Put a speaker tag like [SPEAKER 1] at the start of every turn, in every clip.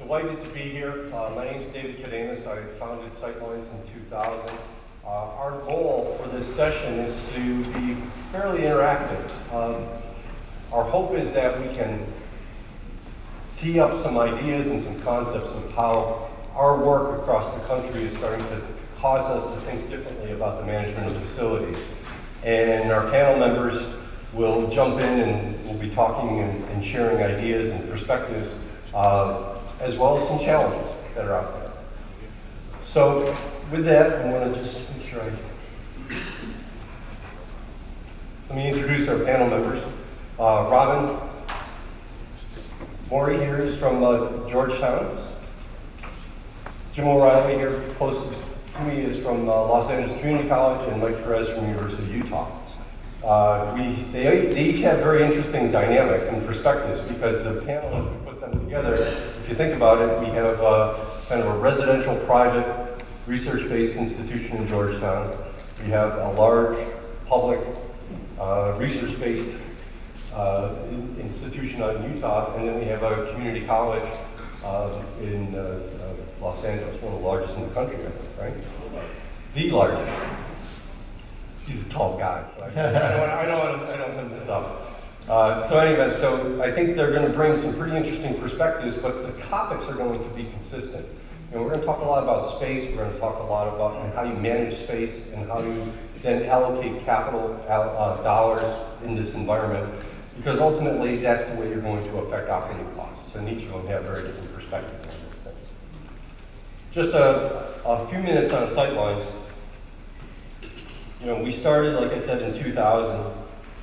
[SPEAKER 1] delighted to be here. My name is David Kadamus. I founded Sightlines in 2000. Our goal for this session is to be fairly interactive. Our hope is that we can tee up some ideas and some concepts of how our work across the country is starting to cause us to think differently about the management of facilities. And our panel members will jump in and we'll be talking and sharing ideas and perspectives, as well as some challenges that are out there. So with that, I'm going to just make sure let me introduce our panel members. Robin Morey here is from Georgetown. Jim O'Reilly here closest to me is from Los Angeles Community College, and Mike Perez from University of Utah. They each have very interesting dynamics and perspectives because the panel, as we put them together, if you think about it, we have kind of a residential private research-based institution in Georgetown. We have a large public research-based institution out in Utah, and then we have a community college in Los Angeles, one of the largest in the country, I think, right? The largest. He's a tall guy, so I don't want to this up. So anyway, so I think they're going to bring some pretty interesting perspectives, but the topics are going to be consistent. You know, we're going to talk a lot about space. We're going to talk a lot about how you manage space and how you then allocate capital dollars in this environment, because ultimately that's the way you're going to affect operating costs. And each of them have very different perspectives on these things. Just a few minutes on Sightlines. You know, we started, like I said, in 2000.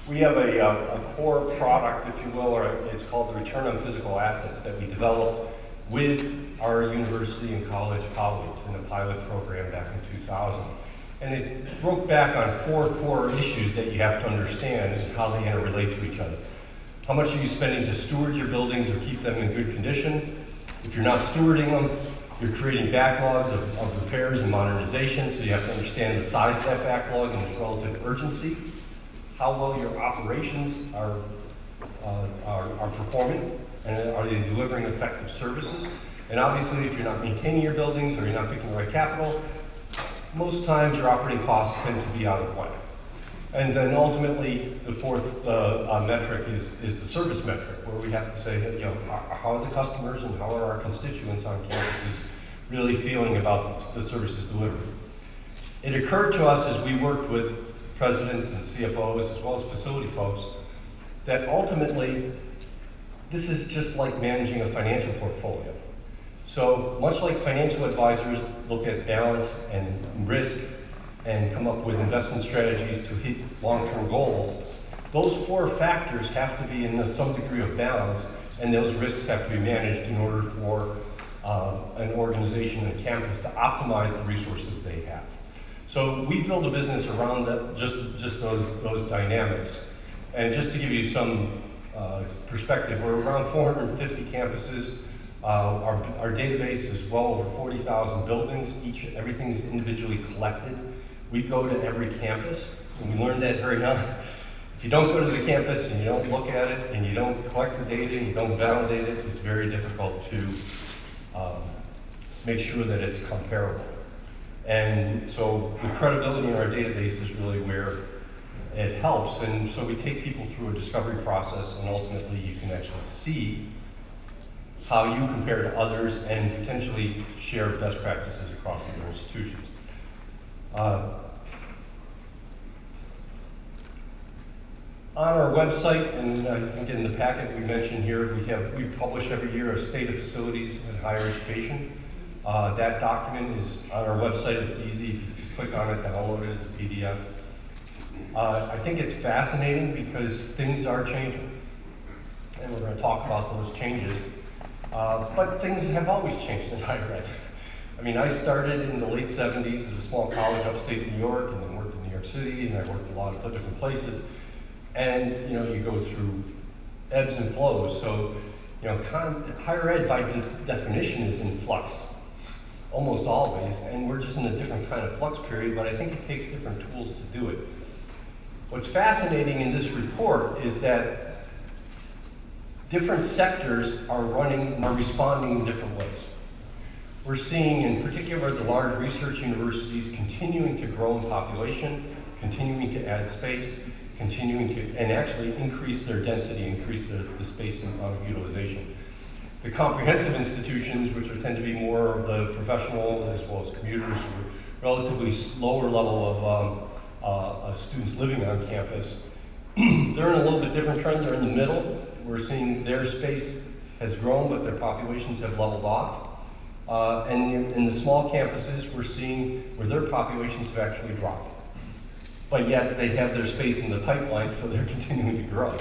[SPEAKER 1] We have a core product, if you will, or it's called the Return on Physical Assets, that we developed with our university and college colleagues in a pilot program back in 2000. And it broke back on 4 core issues that you have to understand and how they interrelate to each other. How much are you spending to steward your buildings or keep them in good condition? If you're not stewarding them, you're creating backlogs of repairs and modernization, so you have to understand the size of that backlog and its relative urgency. How well your operations are performing, and are they delivering effective services? And obviously, if you're not maintaining your buildings or you're not picking the right capital, most times your operating costs tend to be out of whack. And then ultimately, the fourth metric is the service metric, where we have to say, you know, how are the customers and how are our constituents on campuses really feeling about the services delivered? It occurred to us as we worked with presidents and CFOs as well as facility folks that ultimately this is just like managing a financial portfolio. So much like financial advisors look at balance and risk and come up with investment strategies to hit long-term goals, those 4 factors have to be in some degree of balance, and those risks have to be managed in order for an organization and campus to optimize the resources they have. So we build a business around that, just those dynamics. And just to give you some perspective, we're around 450 campuses. Our database is well over 40,000 buildings. Everything's individually collected. We go to every campus, and we learned that very young. If you don't go to the campus and you don't look at it and you don't collect the data and you don't validate it, it's very difficult to make sure that it's comparable. And so the credibility in our database is really where it helps. And so we take people through a discovery process, and ultimately you can actually see how you compare to others and potentially share best practices across your institutions. On our website, and I think in the packet we mentioned here, we publish every year a state of facilities in higher education. That document is on our website. It's easy. If you just click on it, download it as a PDF. I think it's fascinating because things are changing, and we're going to talk about those changes. But things have always changed in higher ed. I mean, I started in the late 70s at a small college upstate New York, and then worked in New York City, and I worked a lot of different places. And you know, you go through ebbs and flows. So, you know, higher ed by definition is in flux, almost always, and we're just in a different kind of flux period. But I think it takes different tools to do it. What's fascinating in this report is that different sectors are responding in different ways. We're seeing, in particular, the large research universities continuing to grow in population, continuing to add space, continuing to, and actually increase their density, increase the space and utilization. The comprehensive institutions, which tend to be more of the professional as well as commuters, relatively lower level of students living on campus, they're in a little bit different trend. They're in the middle. We're seeing their space has grown, but their populations have leveled off. And in the small campuses, we're seeing where their populations have actually dropped. But yet they have their space in the pipeline, so they're continuing to grow.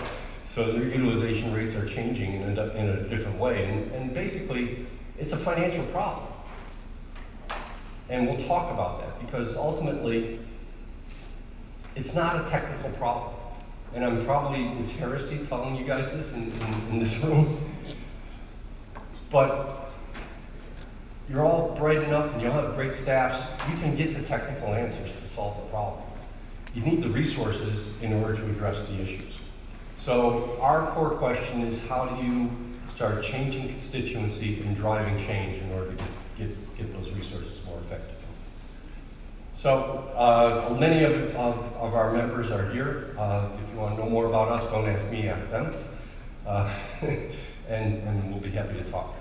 [SPEAKER 1] So their utilization rates are changing in a different way. And basically, it's a financial problem. And we'll talk about that because ultimately, it's not a technical problem. And it's heresy telling you guys this in this room. But you're all bright enough and you'll have great staffs, you can get the technical answers to solve the problem. You need the resources in order to address the issues. So our core question is, how do you start changing constituency and driving change in order to get those resources more effective? So many of our members are here. If you want to know more about us, don't ask me, ask them. And we'll be happy to talk.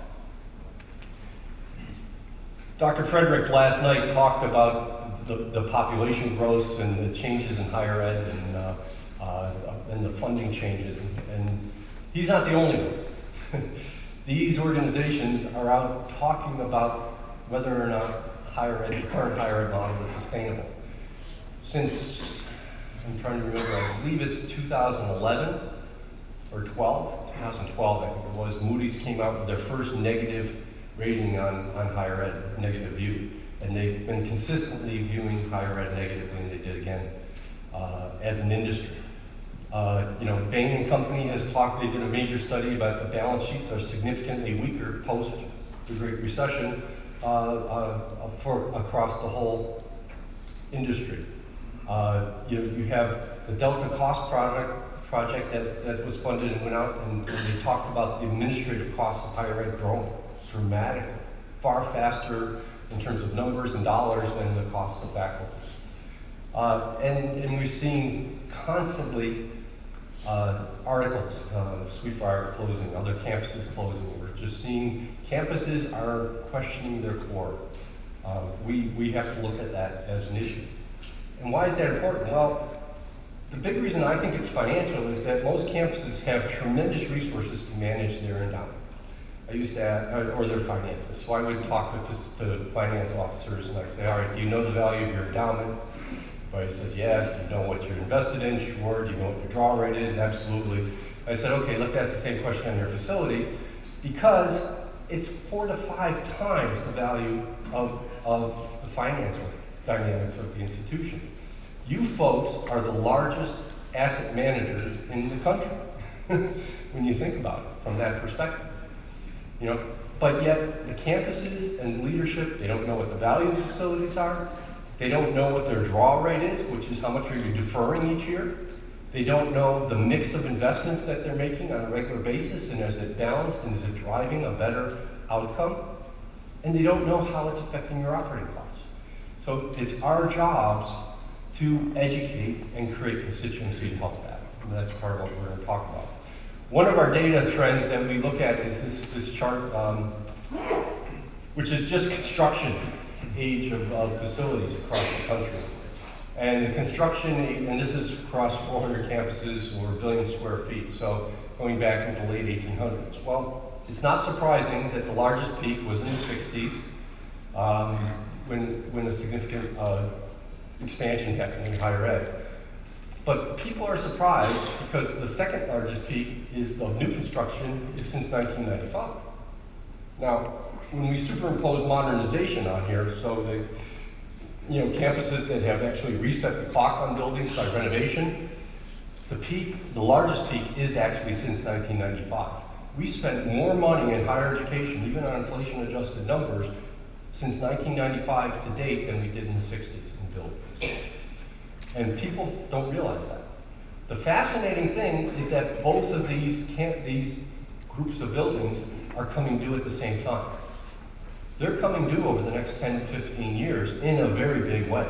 [SPEAKER 1] Dr. Frederick last night talked about the population growth and the changes in higher ed and the funding changes. And he's not the only one. These organizations are out talking about whether or not the current higher ed model is sustainable. Since, I'm trying to remember, I believe it's 2011 or 2012, I think it was, Moody's came out with their first negative rating on higher ed, negative view. And they've been consistently viewing higher ed negatively, and they did again as an industry. Bain & Company has they did a major study about the balance sheets are significantly weaker post the Great Recession across the whole industry. You have the Delta Cost project that was funded and went out, and they talked about the administrative costs of higher ed growing dramatically, far faster in terms of numbers and dollars than the costs of backlogs. And we've seen constantly articles, Sweetbriar closing, other campuses closing. We're just seeing campuses are questioning their core. We have to look at that as an issue. And why is that important? Well, the big reason I think it's financial is that most campuses have tremendous resources to manage their endowment. I used to, or their finances. So I would talk to finance officers and I'd say, all right, do you know the value of your endowment? Everybody says, yes. Do you know what you're invested in? Sure. Do you know what your draw rate is? Absolutely. I said, okay, let's ask the same question on your facilities, because it's 4 to 5 times the value of the financial dynamics of the institution. You folks are the largest asset managers in the country when you think about it from that perspective. But yet the campuses and leadership, they don't know what the value of the facilities are. They don't know what their draw rate is, which is how much are you deferring each year. They don't know the mix of investments that they're making on a regular basis, and is it balanced, and is it driving a better outcome? And they don't know how it's affecting your operating costs. So it's our jobs to educate and create constituency to help that. And that's part of what we're going to talk about. One of our data trends that we look at is this chart, which is just construction age of facilities across the country. And the construction, and this is across 400 campuses or 1 billion square feet, so going back into the late 1800s. Well, it's not surprising that the largest peak was in the 60s, when a significant expansion happened in higher ed. But people are surprised because the second largest peak is the new construction is since 1995. Now, when we superimpose modernization on here, so the campuses that have actually reset the clock on buildings by renovation, the largest peak is actually since 1995. We spent more money in higher education, even on inflation-adjusted numbers, since 1995 to date than we did in the 60s in buildings. And people don't realize that. The fascinating thing is that both of these groups of buildings are coming due at the same time. They're coming due over the next 10 to 15 years in a very big way.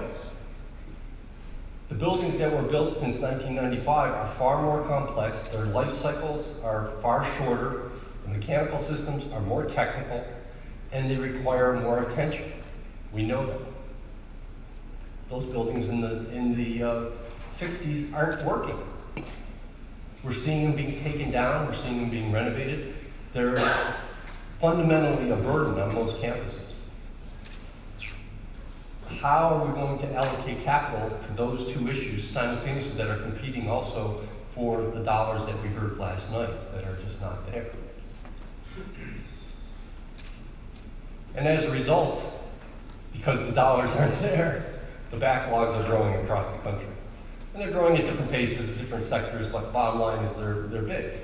[SPEAKER 1] The buildings that were built since 1995 are far more complex, their life cycles are far shorter, the mechanical systems are more technical, and they require more attention. We know that. Those buildings in the 60s aren't working. We're seeing them being taken down, we're seeing them being renovated. They're fundamentally a burden on most campuses. How are we going to allocate capital to those two issues simultaneously that are competing also for the dollars that we heard last night that are just not there? And as a result, because the dollars aren't there, the backlogs are growing across the country. And they're growing at different paces in different sectors, but the bottom line is they're big.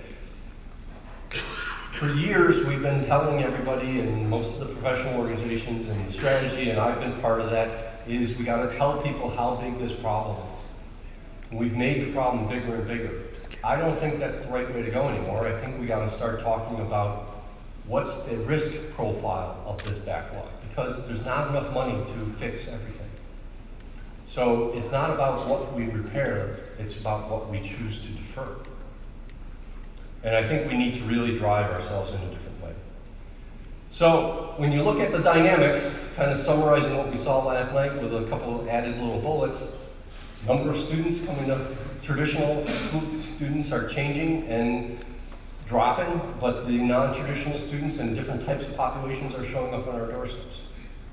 [SPEAKER 1] For years, we've been telling everybody, and most of the professional organizations and the strategy, and I've been part of that, is we got to tell people how big this problem is. We've made the problem bigger and bigger. I don't think that's the right way to go anymore. I think we got to start talking about what's the risk profile of this backlog, because there's not enough money to fix everything. So it's not about what we repair, it's about what we choose to defer. And I think we need to really drive ourselves in a different way. So when you look at the dynamics, kind of summarizing what we saw last night with a couple of added little bullets, number of students coming up, traditional students are changing and dropping, but the non-traditional students and different types of populations are showing up on our doorsteps.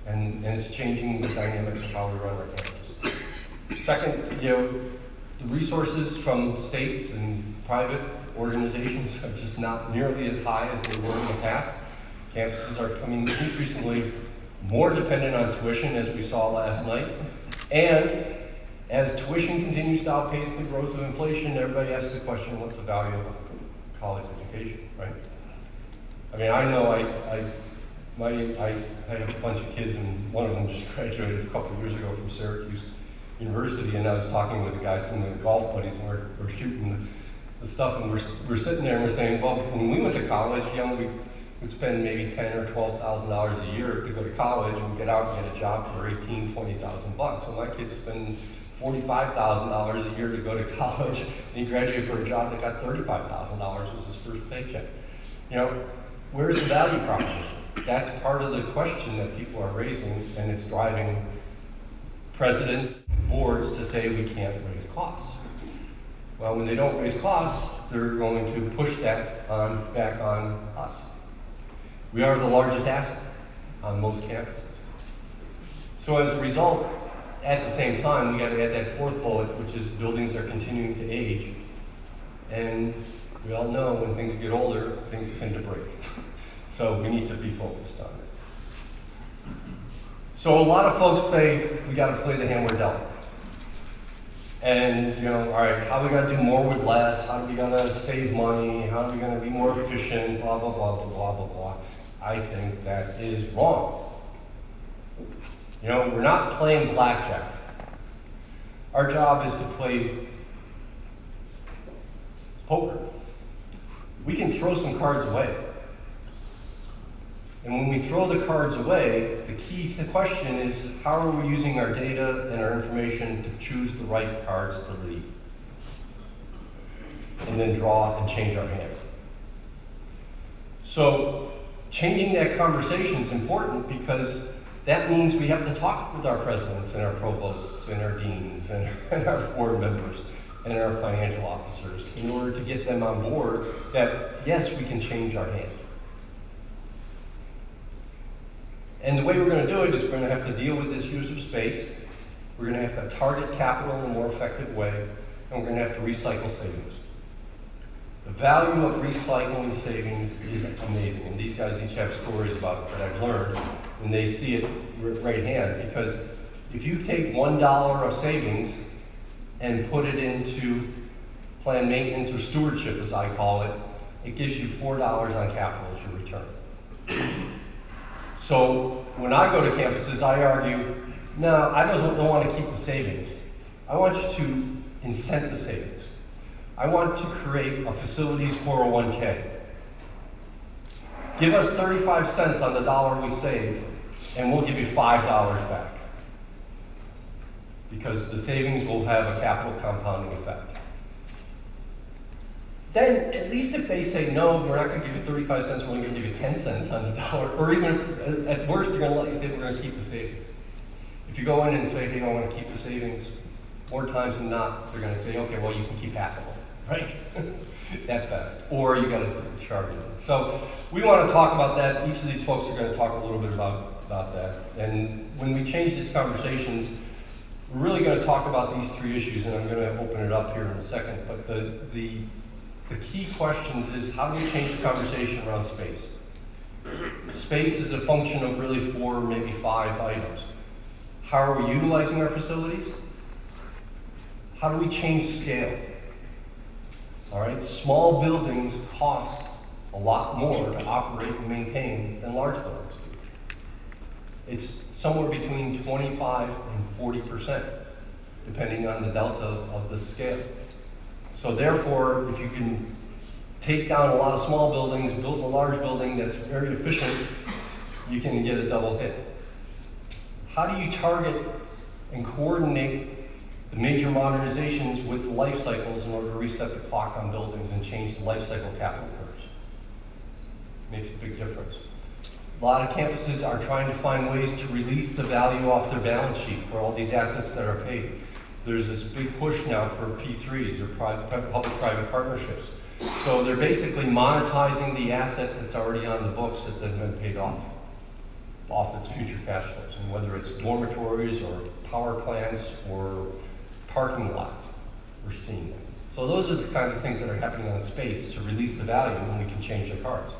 [SPEAKER 1] And it's changing the dynamics of how we run our campuses. Second, the resources from states and private organizations are just not nearly as high as they were in the past. Campuses are becoming increasingly more dependent on tuition, as we saw last night. And as tuition continues to outpace the growth of inflation, everybody asks the question, what's the value of college education, right? I mean, I know I have a bunch of kids, and one of them just graduated a couple of years ago from Syracuse University, and I was talking with the guys, some of the golf buddies, and we're shooting the stuff, and we're sitting there and we're saying, well, when we went to college, we would spend maybe $10,000 or $12,000 a year to go to college and get out and get a job for $18,000, $20,000 bucks. Well, my kids spend $45,000 a year to go to college, and he graduated for a job that got $35,000 was his first paycheck. Where's the value proposition? That's part of the question that people are raising, and it's driving presidents, boards to say we can't raise costs. Well, when they don't raise costs, they're going to push that back on us. We are the largest asset on most campuses. So as a result, at the same time, we got to add that fourth bullet, which is buildings are continuing to age. And we all know when things get older, things tend to break. So we need to be focused on it. So a lot of folks say we got to play the hand we're dealt. And, all right, how we got to do more with less? How do we got to save money? How are we going to be more efficient? Blah, blah, blah, blah, blah, blah, blah. I think that is wrong. We're not playing blackjack. Our job is to play poker. We can throw some cards away. And when we throw the cards away, the key question is, how are we using our data and our information to choose the right cards to lead? And then draw and change our hand. So changing that conversation is important, because that means we have to talk with our presidents and our provosts and our deans and our board members and our financial officers in order to get them on board that, yes, we can change our hand. And the way we're going to do it is we're going to have to deal with this use of space. We're going to have to target capital in a more effective way, and we're going to have to recycle savings. The value of recycling savings is amazing, and these guys each have stories about it that I've learned, and they see it right hand, because if you take $1 of savings and put it into planned maintenance or stewardship, as I call it, it gives you $4 on capital as your return. So when I go to campuses, I argue, no, I don't want to keep the savings. I want you to incent the savings. I want to create a facilities 401k. Give us 35 cents on the dollar we save, and we'll give you $5 back. Because the savings will have a capital compounding effect. Then, at least if they say, no, we're not going to give you 35 cents, we're only going to give you 10 cents on the dollar, or even, at worst, they're going to let you say, we're going to keep the savings. If you go in and say, hey, I want to keep the savings, more times than not, they're going to say, okay, well, you can keep half of it, right? At best. Or you got to charge it. So we want to talk about that. Each of these folks are going to talk a little bit about that. And when we change these conversations, we're really going to talk about these three issues, and I'm going to open it up here in a second. But the key questions is, how do we change the conversation around space? Space is a function of really 4, maybe 5 items. How are we utilizing our facilities? How do we change scale? All right, small buildings cost a lot more to operate and maintain than large buildings do. It's somewhere between 25 and 40%, depending on the delta of the scale. So therefore, if you can take down a lot of small buildings, build a large building that's very efficient, you can get a double hit. How do you target and coordinate the major modernizations with the life cycles in order to reset the clock on buildings and change the life cycle capital curves? Makes a big difference. A lot of campuses are trying to find ways to release the value off their balance sheet for all these assets that are paid. There's this big push now for P3s, or public-private partnerships. So they're basically monetizing the asset that's already on the books that's been paid off its future cash flows. And whether it's dormitories or power plants or parking lots, we're seeing that. So those are the kinds of things that are happening on space to release the value when we can change the cards.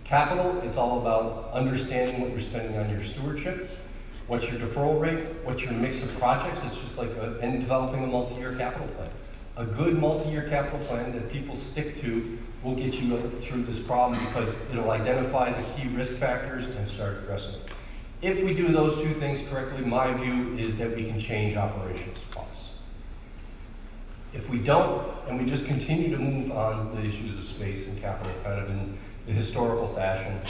[SPEAKER 1] Capital, it's all about understanding what you're spending on your stewardship, what's your deferral rate, what's your mix of projects. It's just like and developing a multi-year capital plan. A good multi-year capital plan that people stick to will get you through this problem, because it'll identify the key risk factors and start addressing it. If we do those two things correctly, my view is that we can change operations costs. If we don't, and we just continue to move on the issues of space and capital kind of in the historical fashion,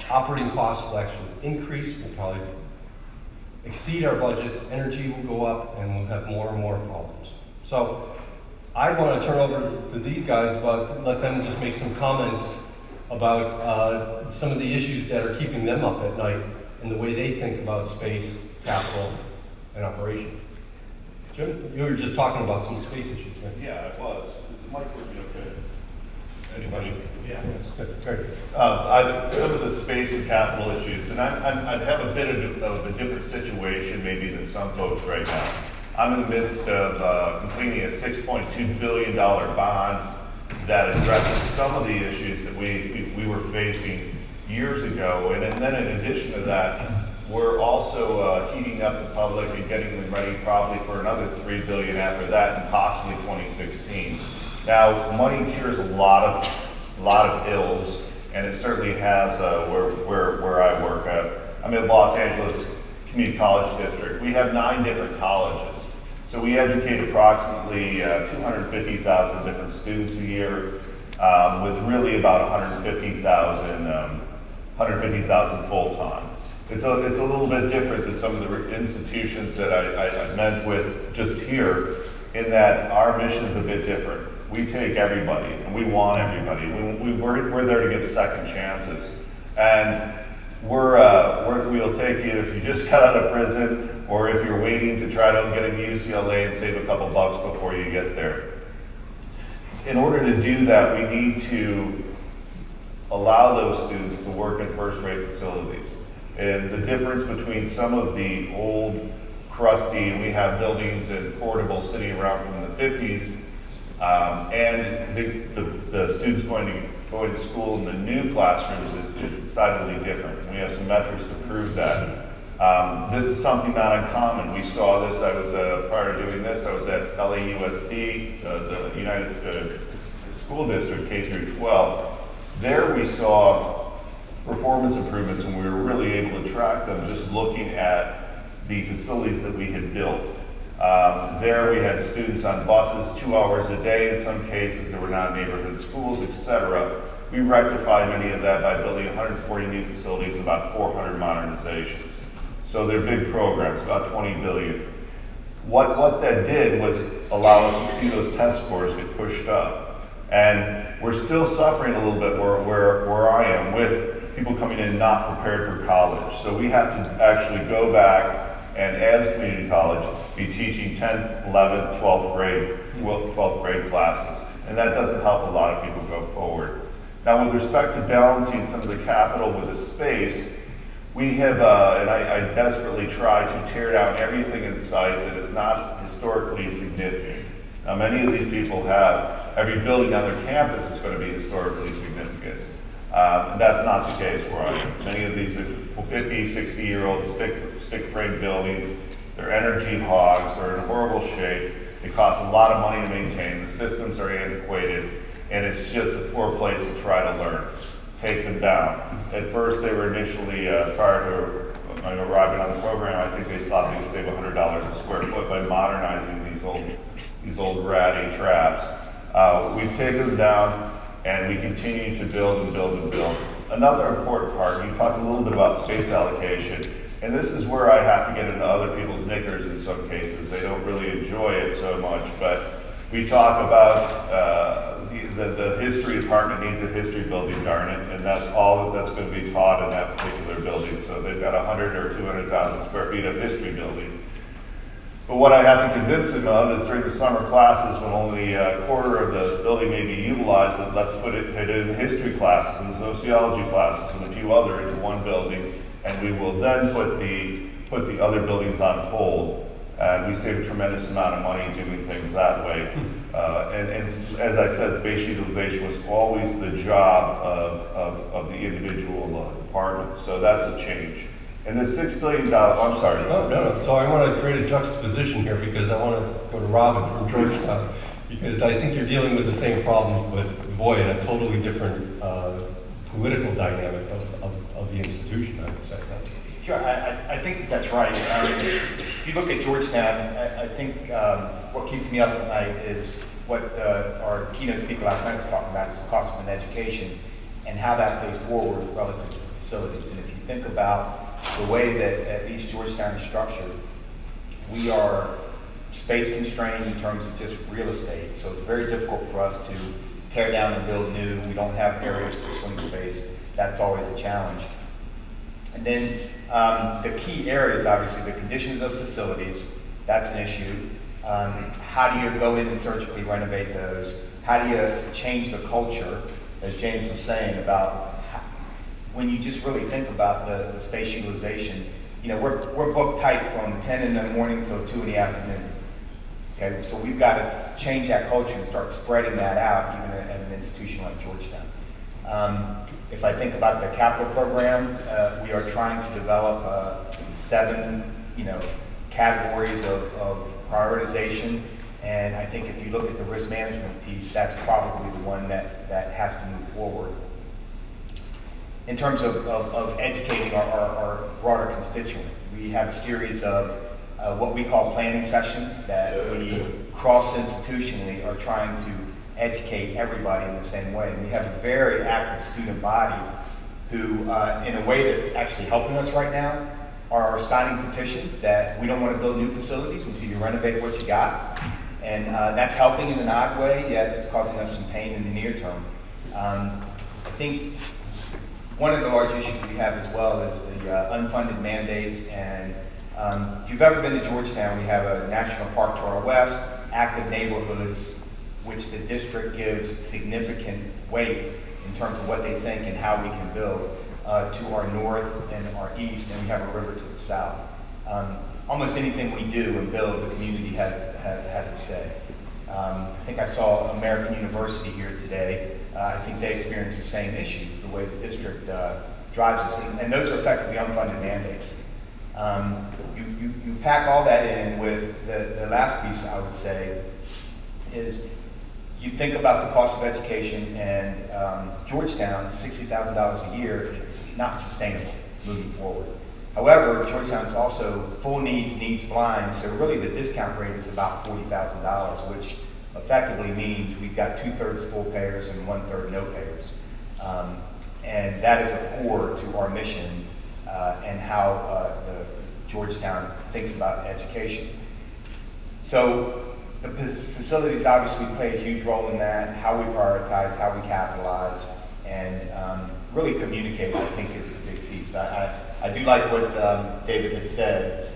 [SPEAKER 1] operating costs will actually increase, we'll probably exceed our budgets, energy will go up, and we'll have more and more problems. So I want to turn over to these guys, but let them just make some comments about some of the issues that are keeping them up at night and the way they think about space, capital, and operation. Jim, you were just talking about some space issues, right?
[SPEAKER 2] Yeah, it was. Is the mic working okay? Anybody?
[SPEAKER 1] Yeah. Great.
[SPEAKER 2] Some of the space and capital issues, and I'd have a bit of a different situation maybe than some folks right now. I'm in the midst of completing a $6.2 billion bond that addresses some of the issues that we were facing years ago. And then in addition to that, we're also heating up the public and getting them ready probably for another $3 billion after that, and possibly 2016. Now, money cures a lot of ills, and it certainly has where I work. I'm in Los Angeles Community College District. We have 9 different colleges. So we educate approximately 250,000 different students a year, with really about 150,000 full-time. It's a little bit different than some of the institutions that I met with just here, in that our mission is a bit different. We take everybody, and we want everybody. We're there to give second chances. And we'll take you if you just got out of prison, or if you're waiting to try to get into UCLA and save a couple bucks before you get there. In order to do that, we need to allow those students to work in first-rate facilities. And the difference between some of the old, crusty, we have buildings and portable sitting around from the 50s, and the students going to school in the new classrooms is decidedly different. We have some metrics to prove that. This is something not uncommon. We saw this. Prior to doing this, I was at LAUSD, the United School District, K through 12. There we saw performance improvements, and we were really able to track them just looking at the facilities that we had built. There we had students on buses 2 hours a day. In some cases, there were not neighborhood schools, etc. We rectified many of that by building 140 new facilities, about 400 modernizations. So they're big programs, about 20 billion. What that did was allow us to see those test scores get pushed up. And we're still suffering a little bit where I am with people coming in not prepared for college. So we have to actually go back and as a community college be teaching 10th, 11th, 12th grade classes. And that doesn't help a lot of people go forward. Now with respect to balancing some of the capital with the space, we have, and I desperately try to tear down everything in sight that is not historically significant. Now many of these people have, every building on their campus is going to be historically significant. And that's not the case where I am. Many of these are 50, 60-year-old stick frame buildings. They're energy hogs, they're in horrible shape. It costs a lot of money to maintain, the systems are antiquated, and it's just a poor place to try to learn. Take them down. At first, they were initially, prior to arriving on the program, I think they thought they could save $100 a square foot by modernizing these old ratty traps. We've taken them down, and we continue to build and build and build. Another important part, you talked a little bit about space allocation, and this is where I have to get into other people's knickers in some cases. They don't really enjoy it so much, but we talk about the history department needs a history building, darn it, and that's all that's going to be taught in that particular building. So they've got 100 or 200,000 square feet of history building. But what I have to convince them of is during the summer classes, when only a quarter of the building may be utilized, that let's put it in history classes and sociology classes and a few other into one building, and we will then put the other buildings on hold. And we save a tremendous amount of money doing things that way. And as I said, space utilization was always the job of the individual department. So that's a change. And the $6 billion, I'm sorry.
[SPEAKER 1] No. So I want to create a juxtaposition here because I want to go to Robin from Georgetown because I think you're dealing with the same problem, but boy, in a totally different political dynamic of the institution, I would say.
[SPEAKER 3] Sure, I think that's right. If you look at Georgetown, I think what keeps me up at night is what our keynote speaker last night was talking about, is the cost of an education and how that plays forward relative to facilities. And if you think about the way that at least Georgetown is structured, we are space constrained in terms of just real estate. So it's very difficult for us to tear down and build new. We don't have areas for swing space. That's always a challenge. And then the key areas, obviously, the conditions of facilities, that's an issue. How do you go in and surgically renovate those? How do you change the culture, as James was saying, about when you just really think about the space utilization? You know, we're booked tight from 10 in the morning till 2 in the afternoon. Okay, so we've got to change that culture and start spreading that out, even at an institution like Georgetown. If I think about the capital program, we are trying to develop 7, categories of prioritization. And I think if you look at the risk management piece, that's probably the one that has to move forward. In terms of educating our broader constituent, we have a series of what we call planning sessions that we cross-institutionally are trying to educate everybody in the same way. And we have a very active student body who, in a way that's actually helping us right now, are signing petitions that we don't want to build new facilities until you renovate what you got. And that's helping in an odd way, yet it's causing us some pain in the near term. I think one of the large issues we have as well is the unfunded mandates. And if you've ever been to Georgetown, we have a national park to our west, active neighborhoods, which the district gives significant weight in terms of what they think and how we can build, to our north and our east, and we have a river to the south. Almost anything we do and build, the community has a say. I think I saw American University here today. I think they experience the same issues, the way the district drives us, and those are effectively unfunded mandates. You pack all that in with the last piece, I would say, is you think about the cost of education, and Georgetown, $60,000 a year, it's not sustainable moving forward. However, Georgetown is also full needs blind, so really the discount rate is about $40,000, which effectively means we've got 2/3 full payers and 1/3 no payers. And that is a core to our mission and how the Georgetown thinks about education. So the facilities obviously play a huge role in that, how we prioritize, how we capitalize, and really communicate, I think, is the big piece. I do like what David had said.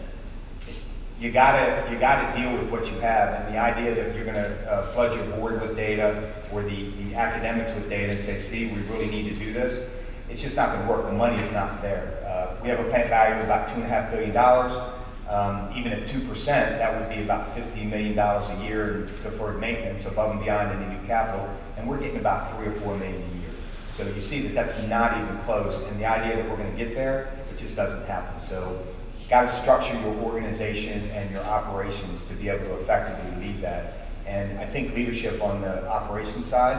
[SPEAKER 3] You gotta deal with what you have, and the idea that you're gonna flood your board with data or the academics with data and say, see, we really need to do this, it's just not gonna work. The money is not there. We have a plant value of about $2.5 billion. Even at 2%, that would be about $50 million a year in deferred maintenance above and beyond any new capital, and we're getting about $3 or $4 million a year. So you see that that's not even close, and the idea that we're gonna get there, it just doesn't happen. So you gotta structure your organization and your operations to be able to effectively lead that. And I think leadership on the operations side,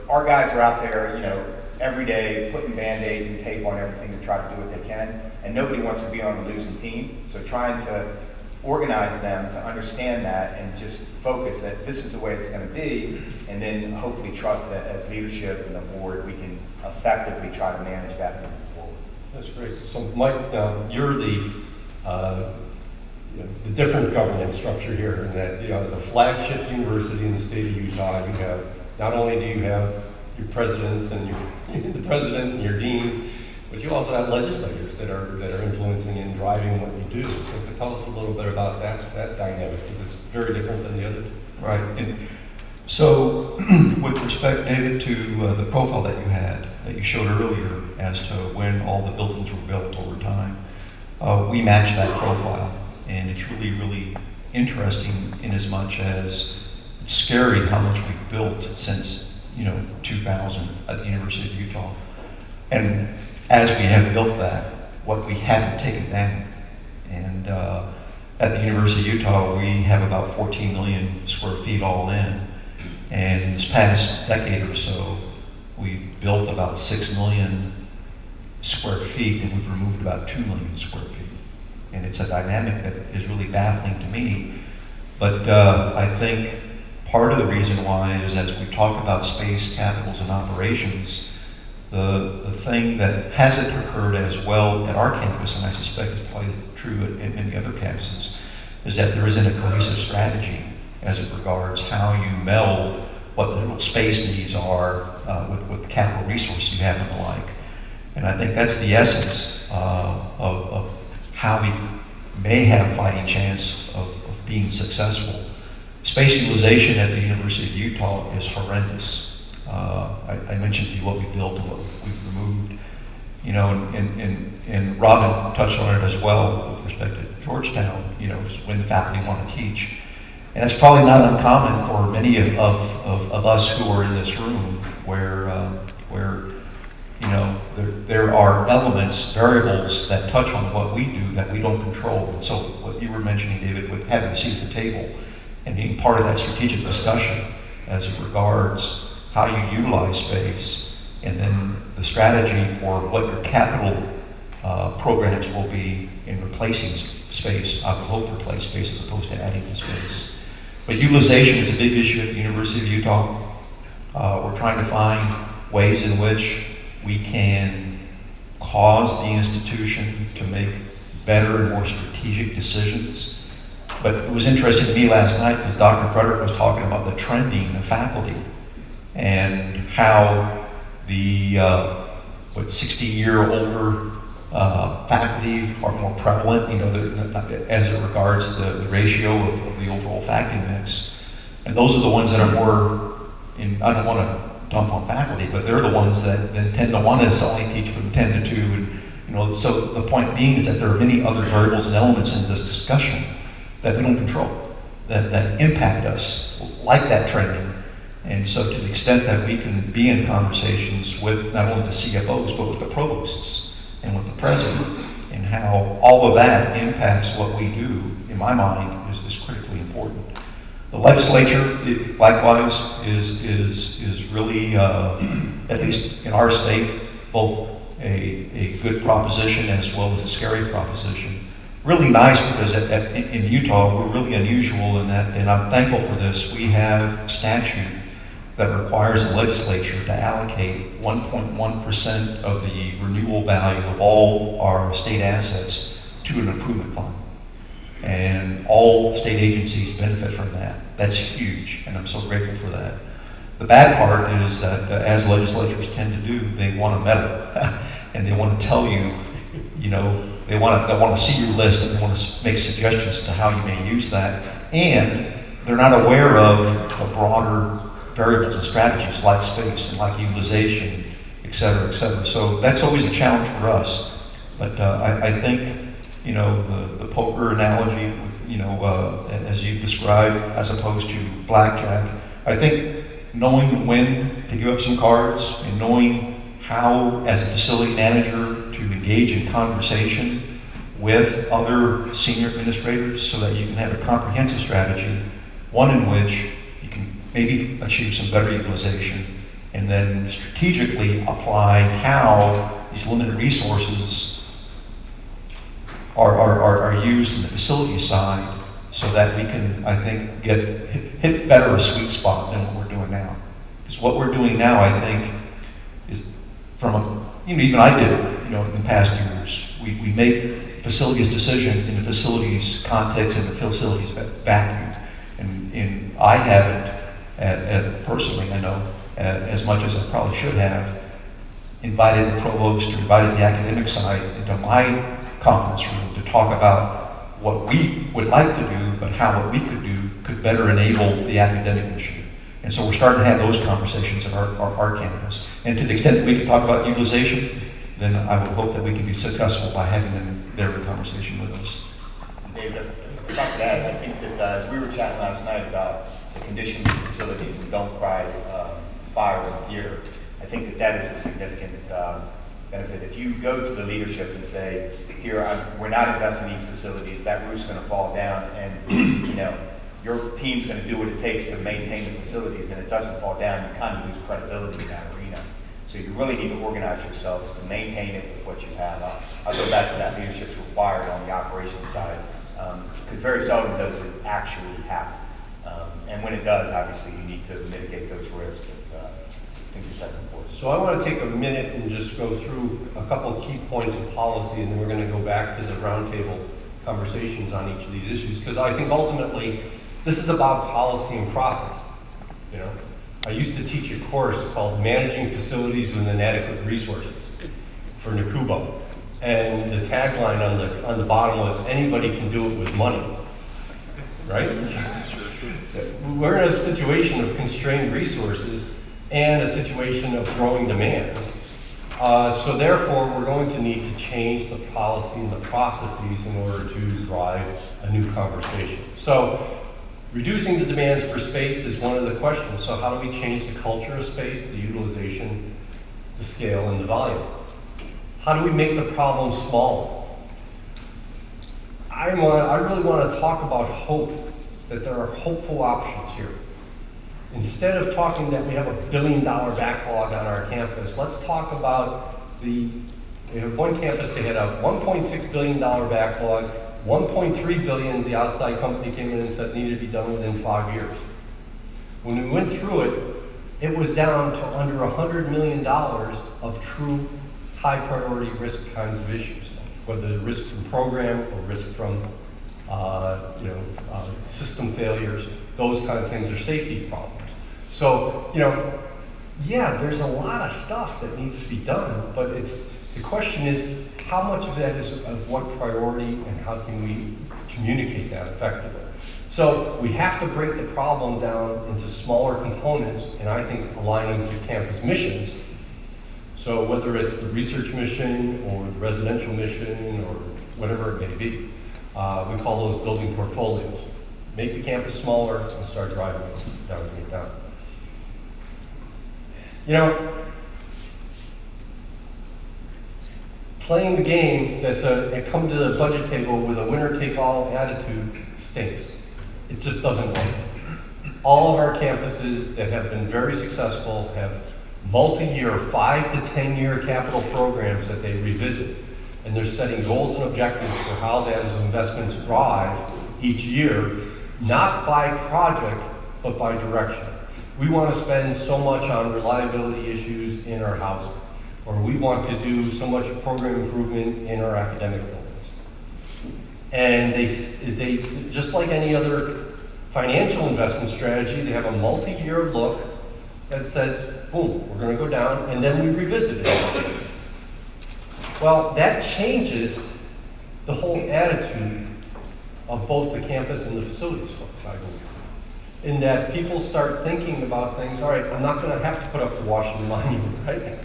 [SPEAKER 3] our guys are out there, every day putting Band-Aids and tape on everything to try to do what they can, and nobody wants to be on a losing team. So trying to organize them to understand that and just focus that this is the way it's going to be, and then hopefully trust that as leadership and the board, we can effectively try to manage that moving forward.
[SPEAKER 1] That's great. So Mike, you're the different governance structure here, in that, as a flagship university in the state of Utah, you have, not only do you have your presidents and the president and your deans, but you also have legislators that are influencing and driving what you do. So tell us a little bit about that dynamic, because it's very different than the other.
[SPEAKER 4] Right. And so, with respect, David, to the profile that you showed earlier as to when all the buildings were built over time, we match that profile, and it's really, really interesting in as much as it's scary how much we've built since 2000 at the University of Utah. And as we have built that, what we haven't taken down. And at the University of Utah, we have about 14 million square feet all in. And this past decade or so, we've built about 6 million square feet, and we've removed about 2 million square feet. And it's a dynamic that is really baffling to me. But I think part of the reason why is, as we talk about space, capitals, and operations, the thing that hasn't occurred as well at our campus, and I suspect it's probably true at many other campuses, is that there isn't a cohesive strategy as it regards how you meld what the little space needs are with the capital resources you have and the like. And I think that's the essence of how we may have a fighting chance of being successful. Space utilization at the University of Utah is horrendous. I mentioned to you what we built and what we've removed. And Robin touched on it as well with respect to Georgetown, when the faculty want to teach. And it's probably not uncommon for many of us who are in this room where there are elements, variables that touch on what we do that we don't control. And so what you were mentioning, David, with having a seat at the table and being part of that strategic discussion as it regards how you utilize space, and then the strategy for what your capital programs will be in replacing space. I would hope replace space as opposed to adding to space. But utilization is a big issue at the University of Utah. We're trying to find ways in which we can cause the institution to make better and more strategic decisions. But it was interesting to me last night because Dr. Frederick was talking about the trending of faculty and how the 60-year older faculty are more prevalent, as it regards the ratio of the overall faculty mix. And those are the ones that are more, I don't want to dump on faculty, but they're the ones that tend to want to only teach from 10 to 2. And, so the point being is that there are many other variables and elements in this discussion that we don't control, that impact us, like that trending. And so to the extent that we can be in conversations with not only the CFOs, but with the provosts and with the president, and how all of that impacts what we do, in my mind, is critically important. The legislature, likewise, is really, at least in our state, both a good proposition as well as a scary proposition. Really nice because in Utah, we're really unusual in that, and I'm thankful for this, we have statute that requires the legislature to allocate 1.1% of the renewal value of all our state assets to an improvement fund. And all state agencies benefit from that. That's huge, and I'm so grateful for that. The bad part is that, as legislatures tend to do, they want to meddle, and they want to tell you, they want to see your list, and they want to make suggestions to how you may use that, and they're not aware of the broader variables and strategies like space and like utilization, et cetera, et cetera. So that's always a challenge for us. But I think, the poker analogy, as you described, as opposed to blackjack, I think knowing when to give up some cards and knowing how, as a facility manager, to engage in conversation with other senior administrators so that you can have a comprehensive strategy, one in which you can maybe achieve some better utilization, and then strategically apply how these limited resources are used in the facility side so that we can, I think, hit better a sweet spot than what we're doing now. Because what we're doing now, I think, is even I did it, in the past years. We make facilities decision in the facilities context and the facilities vacuum. And I haven't, personally, I know, as much as I probably should have, invited the provost or invited the academic side into my conference room to talk about what we would like to do, but how what we could do could better enable the academic mission. And so we're starting to have those conversations at our campus. And to the extent that we can talk about utilization, then I would hope that we can be successful by having them there in conversation with us.
[SPEAKER 3] David, about that, I think that as we were chatting last night about the condition of facilities and don't cry fire in the theater, I think that is a significant benefit. If you go to the leadership and say, we're not investing in these facilities, that roof's going to fall down, and your team's going to do what it takes to maintain the facilities, and it doesn't fall down, you kind of lose credibility in that arena. So you really need to organize yourselves to maintain it with what you have. I'll go back to that leadership's required on the operations side, because very seldom does it actually happen. And when it does, obviously, you need to mitigate those risks. I think that's important.
[SPEAKER 1] So I want to take a minute and just go through a couple of key points of policy, and then we're going to go back to the roundtable conversations on each of these issues, because I think ultimately this is about policy and process. I used to teach a course called Managing Facilities with Inadequate Resources for NACUBO, and the tagline on the bottom was, anybody can do it with money, right? We're in a situation of constrained resources and a situation of growing demand. So therefore, we're going to need to change the policy and the processes in order to drive a new conversation. So reducing the demands for space is one of the questions. So how do we change the culture of space, the utilization, the scale, and the volume? How do we make the problem smaller? I really want to talk about hope, that there are hopeful options here. Instead of talking that we have $1 billion backlog on our campus, let's talk about we have one campus that had a $1.6 billion backlog, $1.3 billion the outside company came in and said needed to be done within 5 years. When we went through it, it was down to under $100 million of true high priority risk kinds of issues, whether risk from program or risk from system failures, those kind of things are safety problems. So, there's a lot of stuff that needs to be done, but the question is, how much of that is of what priority and how can we communicate that effectively? So we have to break the problem down into smaller components, and I think aligning to campus missions. So whether it's the research mission or the residential mission or whatever it may be, we call those building portfolios. Make the campus smaller and start driving it down. Playing the game that's come to the budget table with a winner-take-all attitude stinks. It just doesn't work. All of our campuses that have been very successful have multi-year, 5 to 10 year capital programs that they revisit. And they're setting goals and objectives for how those investments drive each year, not by project, but by direction. we want to spend so much on reliability issues in our housing, or we want to do so much program improvement in our academic buildings. And they just like any other financial investment strategy, they have a multi-year look that says, boom, we're going to go down, and then we revisit it. Well, that changes the whole attitude of both the campus and the facilities folks, I believe. In that people start thinking about things, all right, I'm not going to have to put up the Washington Monument, right?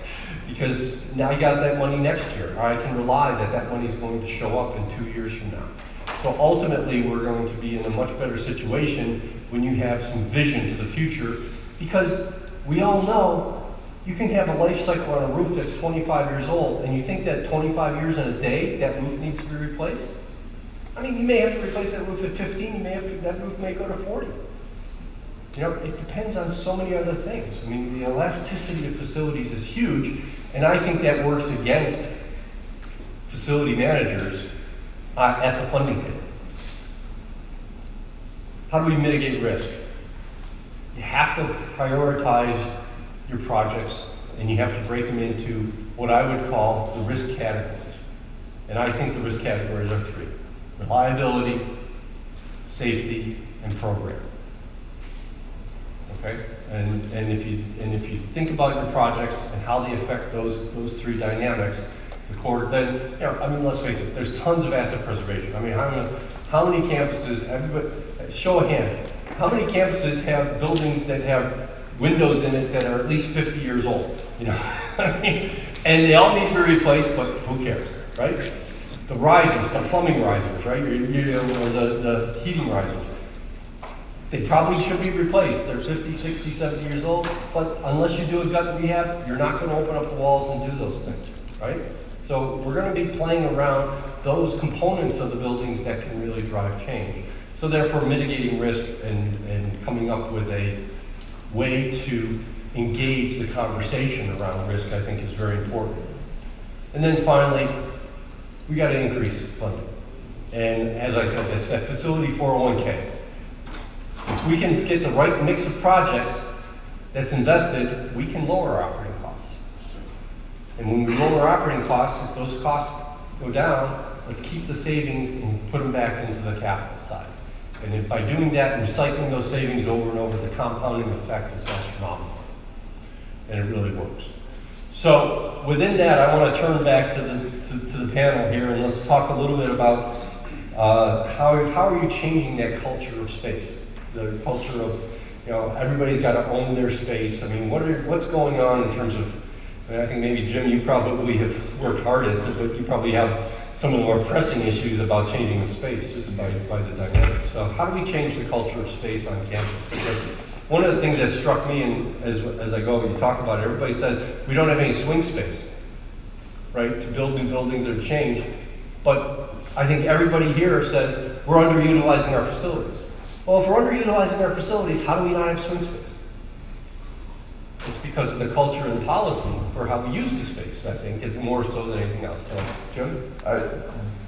[SPEAKER 1] Because now I got that money next year. Or I can rely that that money is going to show up in 2 years from now. So ultimately, we're going to be in a much better situation when you have some vision to the future, because we all know you can have a life cycle on a roof that's 25 years old, and you think that 25 years and a day, that roof needs to be replaced? I mean, you may have to replace that roof at 15, that roof may go to 40. You know, it depends on so many other things. I mean, the elasticity of facilities is huge, and I think that works against facility managers at the funding table. How do we mitigate risk? You have to prioritize your projects, and you have to break them into what I would call the risk categories. And I think the risk categories are 3: reliability, safety, and program. Okay? And if you think about your projects and how they affect those 3 dynamics, the core, then, you know, I mean, let's face it, there's tons of asset preservation. I mean, how many campuses, everybody, show of hands, how many campuses have buildings that have windows in it that are at least 50 years old? You know, I mean, and they all need to be replaced, but who cares, right? The risers, the plumbing risers, right? The heating risers, they probably should be replaced. They're 50, 60, 70 years old, but unless you do a gut rehab, you're not going to open up the walls and do those things, right? So we're going to be playing around those components of the buildings that can really drive change. So therefore, mitigating risk and coming up with a way to engage the conversation around risk, I think, is very important. And then finally, we got to increase funding. And as I said, it's that facility 401k. If we can get the right mix of projects that's invested, we can lower our operating costs. And when we lower our operating costs, if those costs go down, let's keep the savings and put them back into the capital side. And if by doing that and recycling those savings over and over, the compounding effect is astronomical. And it really works. So within that, I want to turn back to the panel here, and let's talk a little bit about how are you changing that culture of space? The culture of, you know, everybody's got to own their space. I mean, what's going on in terms of, I mean, I think maybe, Jim, you probably have worked hardest, but you probably have some of the more pressing issues about changing the space just by the dynamics. So how do we change the culture of space on campus? Because one of the things that struck me, and as I go and you talk about it, everybody says we don't have any swing space, right, to build new buildings or change. But I think everybody here says we're underutilizing our facilities. Well, if we're underutilizing our facilities, how do we not have swing space? It's because of the culture and policy for how we use the space, I think, is more so than anything else. So, Jim?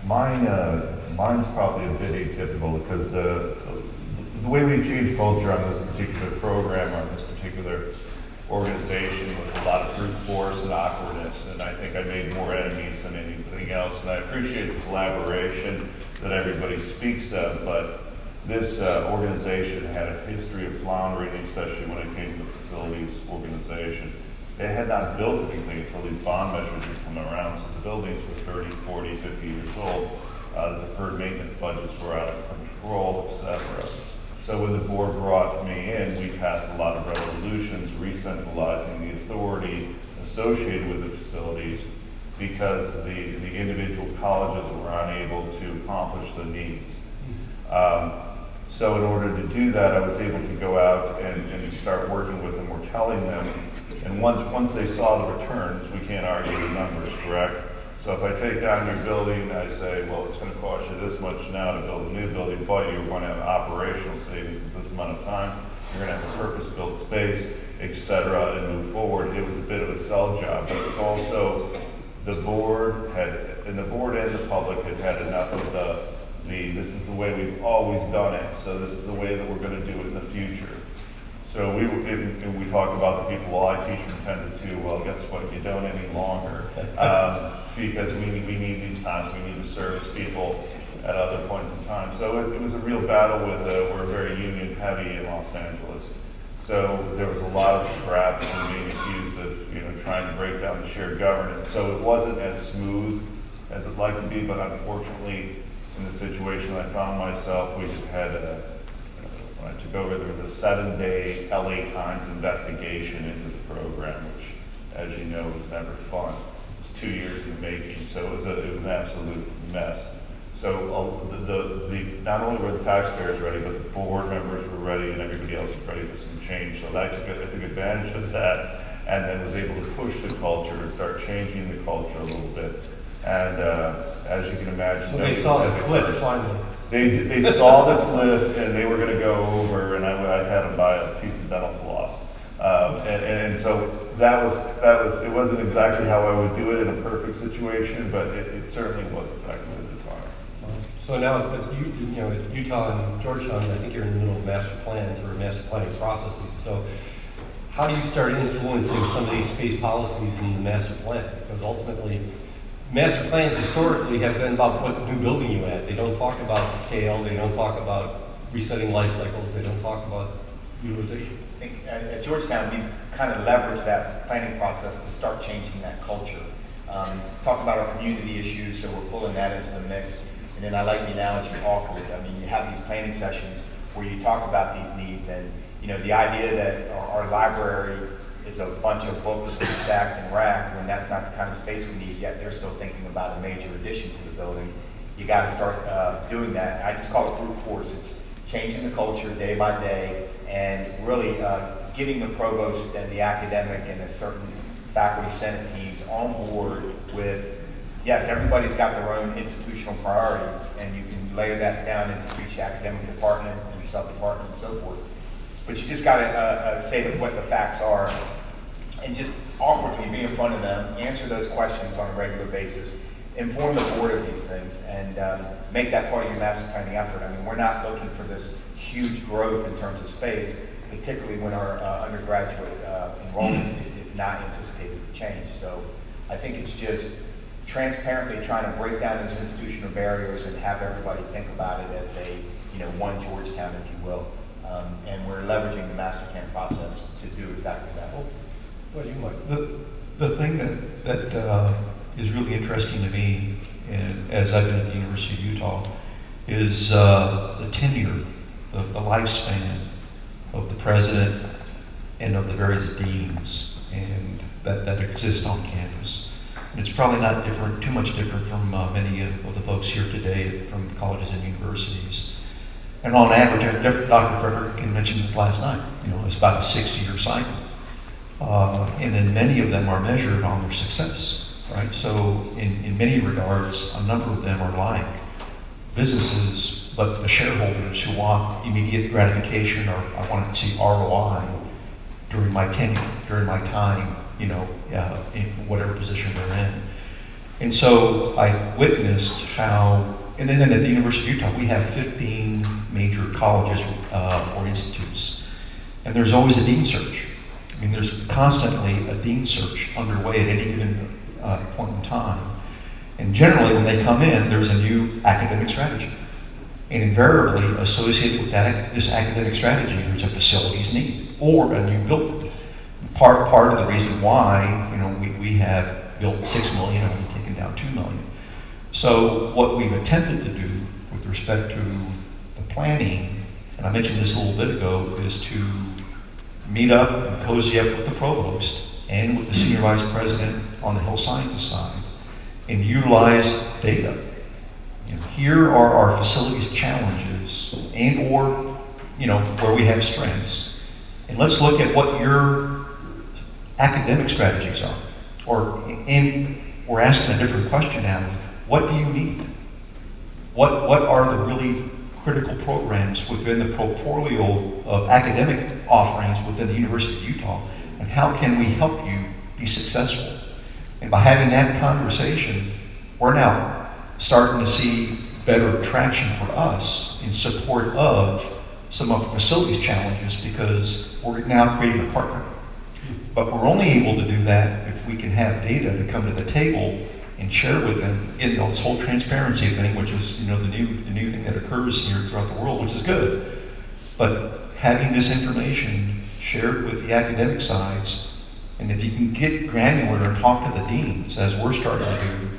[SPEAKER 2] Mine's probably a bit atypical because the way we achieved culture on this particular program, on this particular organization, was a lot of brute force and awkwardness, and I think I made more enemies than anything else. And I appreciate the collaboration that everybody speaks of, but this organization had a history of floundering, especially when it came to the facilities organization. They had not built anything until these bond measures had come around, so the buildings were 30, 40, 50 years old. The deferred maintenance budgets were out of control, etc. So when the board brought me in, we passed a lot of resolutions re-centralizing the authority associated with the facilities because the individual colleges were unable to accomplish the needs. So in order to do that, I was able to go out and start working with them. We're telling them, and once they saw the returns, we can't argue the numbers, correct? So if I take down your building, I say, well, it's going to cost you this much now to build a new building, but you're going to have operational savings at this amount of time. You're going to have a purpose-built space, etc., and move forward. It was a bit of a sell job, but it's also the board and the public had enough of this is the way we've always done it, so this is the way that we're going to do it in the future. So we talk about the people, well, I teach from 10 to 2, well, guess what, you don't any longer. Because we need these times, we need to service people at other points in time. So it was a real battle with, we're very union heavy in Los Angeles. So there was a lot of scraps and being accused of, trying to break down the shared governance. So it wasn't as smooth as it'd like to be, but unfortunately, in the situation I found myself, we had when I took over, there was a 7-day LA Times investigation into the program, which, as you know, was never fun. It was 2 years in the making, so it was an absolute mess. So not only were the taxpayers ready, but the board members were ready, and everybody else was ready for some change. So I took advantage of that, and then was able to push the culture and start changing the culture a little bit. And as you can imagine,
[SPEAKER 1] So they saw the cliff finally.
[SPEAKER 2] They saw the cliff, and they were going to go over, and I had them buy a piece of dental floss. And so that was it wasn't exactly how I would do it in a perfect situation, but it certainly was effective at the time.
[SPEAKER 1] So now, at Utah and Georgetown, I think you're in the middle of master plans or master planning processes. So how do you start influencing some of these space policies in the master plan? Because ultimately, master plans historically have been about what new building you add. They don't talk about scale, they don't talk about resetting life cycles, they don't talk about utilization.
[SPEAKER 3] I think at Georgetown, we kind of leveraged that planning process to start changing that culture. Talk about our community issues, so we're pulling that into the mix. And then I like the analogy awkward. I mean, you have these planning sessions where you talk about these needs, and the idea that our library is a bunch of books stacked and racked, when that's not the kind of space we need, yet they're still thinking about a major addition to the building. You got to start doing that. I just call it brute force. It's changing the culture day by day, and really getting the provost and the academic and a certain faculty senate teams on board with, yes, everybody's got their own institutional priorities, and you can layer that down into each academic department and sub-department and so forth. But you just got to say what the facts are, and just awkwardly be in front of them, answer those questions on a regular basis, inform the board of these things, and make that part of your master planning effort. I mean, we're not looking for this huge growth in terms of space, particularly when our undergraduate enrollment is not anticipated to change. So I think it's just transparently trying to break down those institutional barriers and have everybody think about it as a one Georgetown, if you will. And we're leveraging the master plan process to do exactly that.
[SPEAKER 1] What do you like?
[SPEAKER 4] The thing that is really interesting to me, and as I've been at the University of Utah, is the tenure, the lifespan of the president and of the various deans and that exist on campus. And it's probably not too much different from many of the folks here today from colleges and universities. And on average, Dr. Frederick mentioned this last night, it's about a 60-year cycle. And then many of them are measured on their success, right? So in many regards, a number of them are like businesses, but the shareholders who want immediate gratification, or I want to see ROI during my tenure, during my time, in whatever position they're in. And so I witnessed how, and then at the University of Utah, we have 15 major colleges or institutes, and there's always a dean search. I mean, there's constantly a dean search underway at any given point in time. And generally, when they come in, there's a new academic strategy. And invariably associated with this academic strategy, there's a facilities need or a new building. Part of the reason why, we have built 6 million and we've taken down 2 million. So what we've attempted to do with respect to the planning, and I mentioned this a little bit ago, is to meet up and cozy up with the provost and with the senior vice president on the health sciences side and utilize data. Here are our facilities challenges and or where we have strengths. And let's look at what your academic strategies are. And we're asking a different question now. What do you need? What are the really critical programs within the portfolio of academic offerings within the University of Utah, and how can we help you be successful? And by having that conversation, we're now starting to see better traction for us in support of some of the facilities challenges because we're now creating a partner. But we're only able to do that if we can have data to come to the table and share with them in this whole transparency thing, which is, the new thing that occurs here throughout the world, which is good. But having this information shared with the academic sides, and if you can get granular and talk to the deans, as we're starting to do,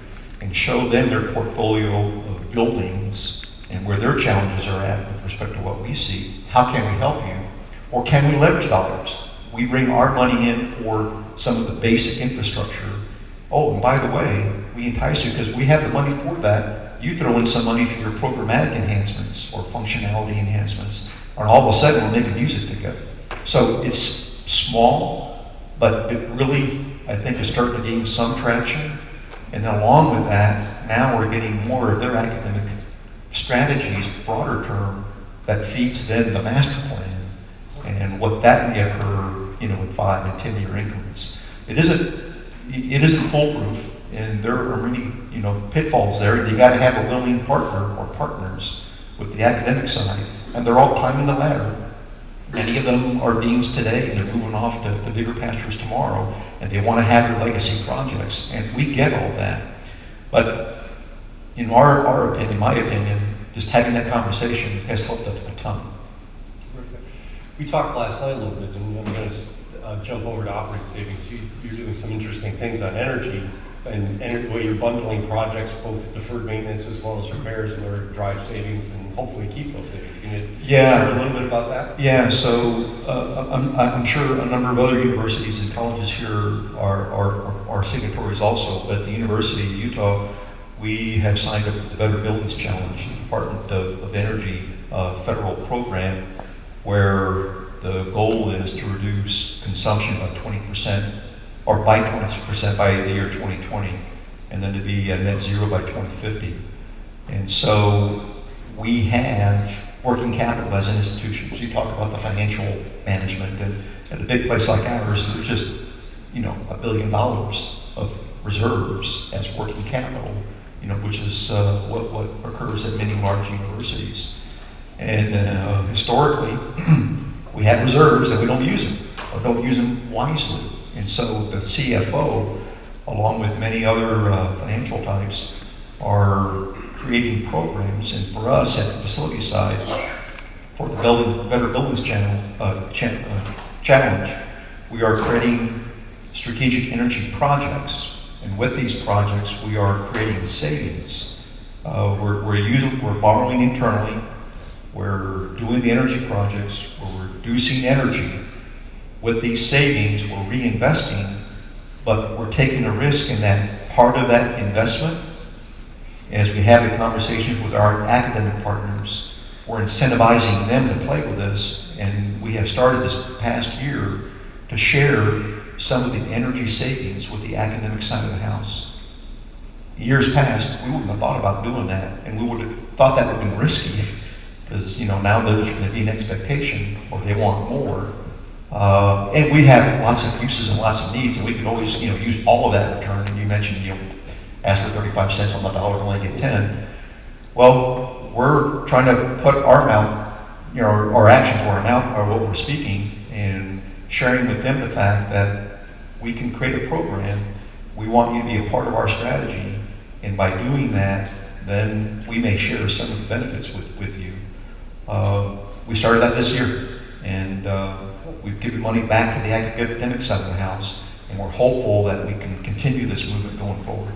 [SPEAKER 4] and show them their portfolio of buildings and where their challenges are at with respect to what we see, how can we help you? Or can we leverage dollars? We bring our money in for some of the basic infrastructure. Oh, and by the way, we entice you because we have the money for that. You throw in some money for your programmatic enhancements or functionality enhancements, and all of a sudden we're making music together. So it's small, but it really, I think, is starting to gain some traction. And then along with that, now we're getting more of their academic strategies, broader term, that feeds then the master plan and what that may occur, in 5 and 10 year increments. It isn't foolproof, and there are many, pitfalls there. You got to have a willing partner or partners with the academic side, and they're all climbing the ladder. Many of them are deans today, and they're moving off to bigger pastures tomorrow, and they want to have their legacy projects, and we get all that. But in our opinion, my opinion, just having that conversation has helped us a ton.
[SPEAKER 1] We talked last night a little bit, and I'm going to jump over to operating savings. You're doing some interesting things on energy, and the way you're bundling projects, both deferred maintenance as well as repairs, in order to drive savings and hopefully keep those savings. Can you share a little bit about that?
[SPEAKER 4] Yeah, so I'm sure a number of other universities and colleges here are signatories also, but the University of Utah, we have signed up with the Better Buildings Challenge, the Department of Energy federal program, where the goal is to reduce consumption by 20%, or by 20% by the year 2020, and then to be at net zero by 2050. And so we have working capital as an institution. So you talk about the financial management, and at a big place like ours, there's just, $1 billion of reserves as working capital, which is what occurs at many large universities. And historically, we have reserves and we don't use them, or don't use them wisely. And so the CFO, along with many other financial types, are creating programs. And for us at the facility side, for the Better Buildings Challenge, we are creating strategic energy projects. And with these projects, we are creating savings. We're borrowing internally. We're doing the energy projects. We're reducing energy. With these savings, we're reinvesting, but we're taking a risk in that part of that investment. As we have the conversations with our academic partners, we're incentivizing them to play with us, and we have started this past year to share some of the energy savings with the academic side of the house. Years past, we wouldn't have thought about doing that, and we would have thought that would have been risky, because now there's going to be an expectation, or they want more. And we have lots of uses and lots of needs, and we can always, use all of that in return. And you mentioned, ask for 35 cents on the dollar and only get 10. Well, we're trying to put our mouth, our actions where our mouth are what we're speaking, and sharing with them the fact that we can create a program. We want you to be a part of our strategy, and by doing that, then we may share some of the benefits with you. We started that this year, and we've given money back to the academic side of the house, and we're hopeful that we can continue this movement going forward.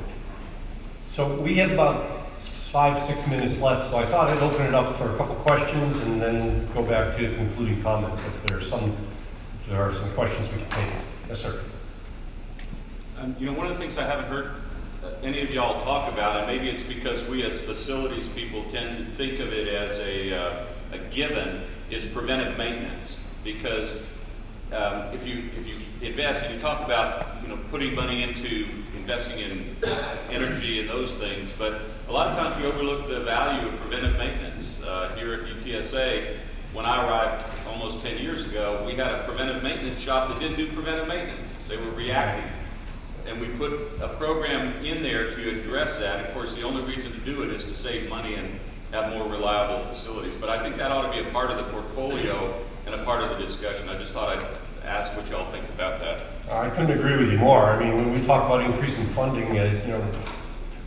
[SPEAKER 1] So we have about 5-6 minutes left, so I thought I'd open it up for a couple questions and then go back to concluding comments if there are some questions we can take. Yes, sir.
[SPEAKER 5] One of the things I haven't heard any of y'all talk about, and maybe it's because we as facilities people tend to think of it as a given, is preventive maintenance. Because if you invest, and you talk about putting money into investing in energy and those things, but a lot of times we overlook the value of preventive maintenance. Here at UTSA, when I arrived almost 10 years ago, we had a preventive maintenance shop that didn't do preventive maintenance. They were reactive. And we put a program in there to address that. Of course, the only reason to do it is to save money and have more reliable facilities. But I think that ought to be a part of the portfolio and a part of the discussion. I just thought I'd ask what y'all think about that.
[SPEAKER 1] I couldn't agree with you more. I mean, when we talk about increasing funding,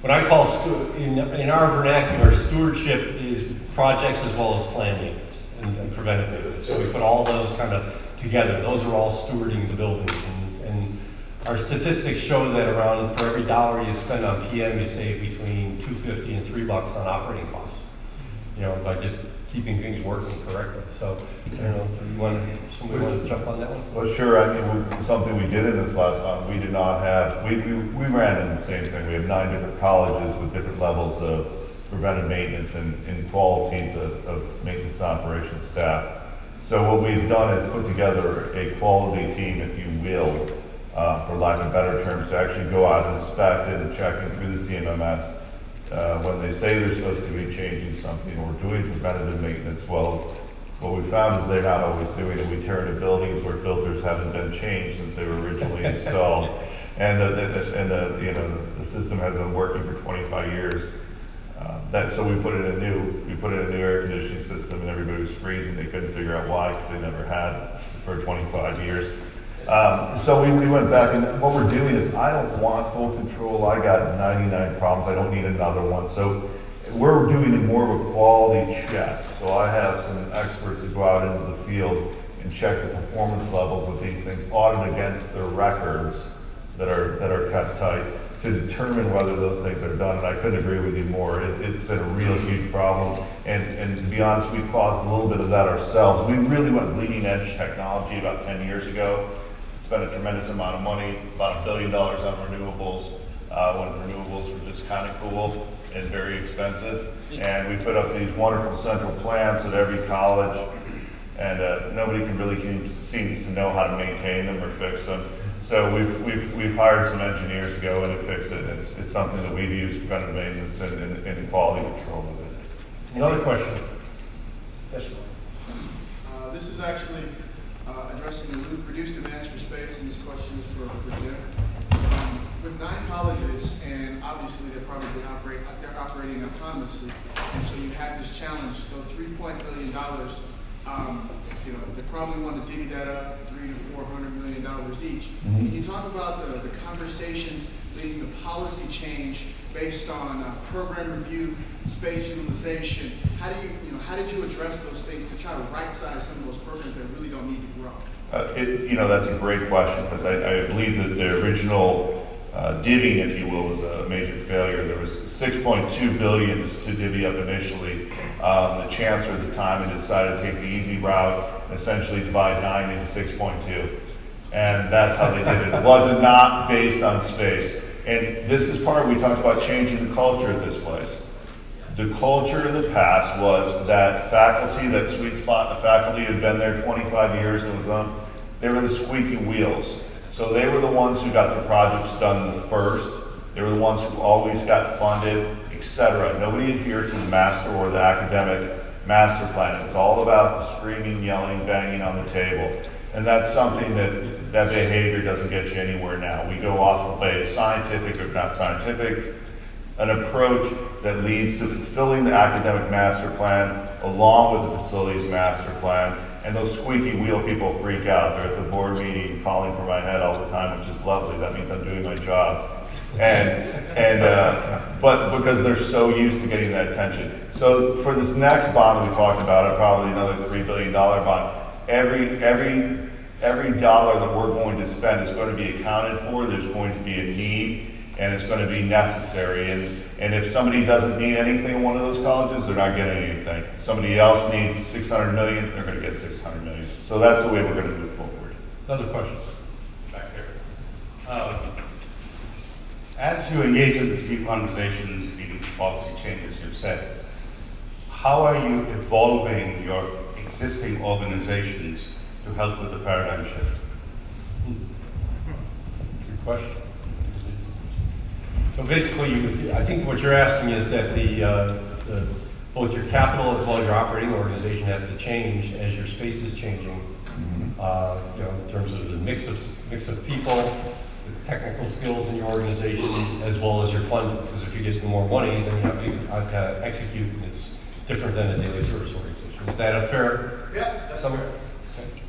[SPEAKER 1] what I call, in our vernacular, stewardship is projects as well as planning and preventive maintenance. So we put all those kind of together. Those are all stewarding the buildings. And our statistics show that around, for every dollar you spend on PM, you save between $2.50 and $3 on operating costs. By just keeping things working correctly. So, I don't know, somebody want to jump on that one?
[SPEAKER 2] Well, sure. I mean, something we did in this last month, we did not have, we ran into the same thing. We had 9 different colleges with different levels of preventive maintenance and qualities of maintenance and operations staff. So what we've done is put together a quality team, if you will, for lack of better terms, to actually go out and inspect it and check it through the CMMS. When they say they're supposed to be changing something or doing preventative maintenance, well, what we found is they're not always doing it. We turn to buildings where filters haven't been changed since they were originally installed, and the system has been working for 25 years. So we put in a new air conditioning system, and everybody was freezing. They couldn't figure out why, because they never had for 25 years. So we went back, and what we're doing is, I don't want full control. I got 99 problems. I don't need another one. So we're doing more of a quality check. So I have some experts that go out into the field and check the performance levels of these things, audit against their records that are kept tight, to determine whether those things are done. And I couldn't agree with you more. It's been a real huge problem. And to be honest, we caused a little bit of that ourselves. We really went bleeding edge technology about 10 years ago. Spent a tremendous amount of money, about $1 billion on renewables, when renewables were just kind of cool and very expensive. And we put up these wonderful central plants at every college, and nobody seems to know how to maintain them or fix them. So we've hired some engineers to go in and fix it. It's something that we've used preventive maintenance and quality control of it.
[SPEAKER 1] Another question. Yes,
[SPEAKER 6] This is actually addressing the reduced demands for space, and this question is for Jim. With 9 colleges, and obviously they're operating autonomously, and so you have this challenge. So $3 billion, they probably want to divvy that up, $300 to $400 million each.
[SPEAKER 2] Mm-hmm.
[SPEAKER 6] Can you talk about the conversations leading to policy change based on program review, space utilization? How did you address those things to try to right-size some of those programs that really don't need to grow?
[SPEAKER 2] That's a great question, because I believe that the original divvying, if you will, was a major failure. There was $6.2 billion to divvy up initially. The chancellor at the time had decided to take the easy route and essentially divide 9 into 6.2. And that's how they did it. It wasn't not based on space. And this is part, we talked about changing the culture at this place. The culture in the past was that faculty, that sweet spot, the faculty had been there 25 years and they were the squeaky wheels. So they were the ones who got the projects done the first. They were the ones who always got funded, etc. Nobody adhered to the master or the academic master plan. It was all about the screaming, yelling, banging on the table. And that's something that behavior doesn't get you anywhere now. We go off of a scientific, or not scientific, an approach that leads to fulfilling the academic master plan along with the facilities master plan. And those squeaky wheel people freak out. They're at the board meeting calling for my head all the time, which is lovely. That means I'm doing my job. But because they're so used to getting that attention. So for this next bond that we talked about, probably another $3 billion bond, every dollar that we're going to spend is going to be accounted for. There's going to be a need, and it's going to be necessary. And if somebody doesn't need anything in one of those colleges, they're not getting anything. If somebody else needs $600 million, they're going to get $600 million. So that's the way we're going to move forward.
[SPEAKER 1] Another question.
[SPEAKER 7] Back there. As you engage in these deep conversations leading to policy changes, you've said, how are you evolving your existing organizations to help with the paradigm shift?
[SPEAKER 1] Good question. So basically, I think what you're asking is that both your capital as well as your operating organization have to change as your space is changing. In terms of the mix of people, the technical skills in your organization, as well as your funding. Because if you get some more money, then you have to execute, and different than a daily service organization. Is that a fair
[SPEAKER 6] Yeah, that's
[SPEAKER 1] summary?
[SPEAKER 6] fair.
[SPEAKER 1] Okay.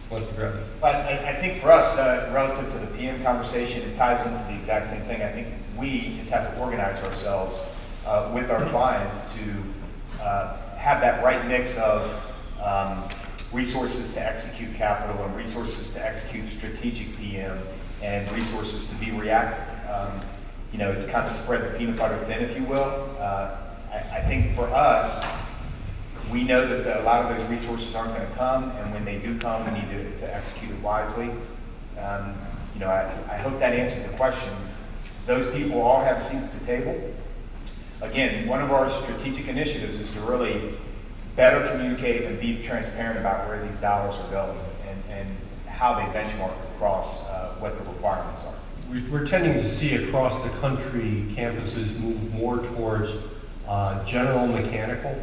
[SPEAKER 1] Wants to grab it?
[SPEAKER 3] But I think for us, relative to the PM conversation, it ties into the exact same thing. I think we just have to organize ourselves with our clients to have that right mix of resources to execute capital and resources to execute strategic PM and resources to be reactive. It's kind of spread the peanut butter thin, if you will. I think for us, we know that a lot of those resources aren't going to come, and when they do come, we need to execute it wisely. I hope that answers the question. Those people all have seats at the table. Again, one of our strategic initiatives is to really better communicate and be transparent about where these dollars are going and how they benchmark across what the requirements are.
[SPEAKER 1] We're tending to see across the country campuses move more towards general mechanical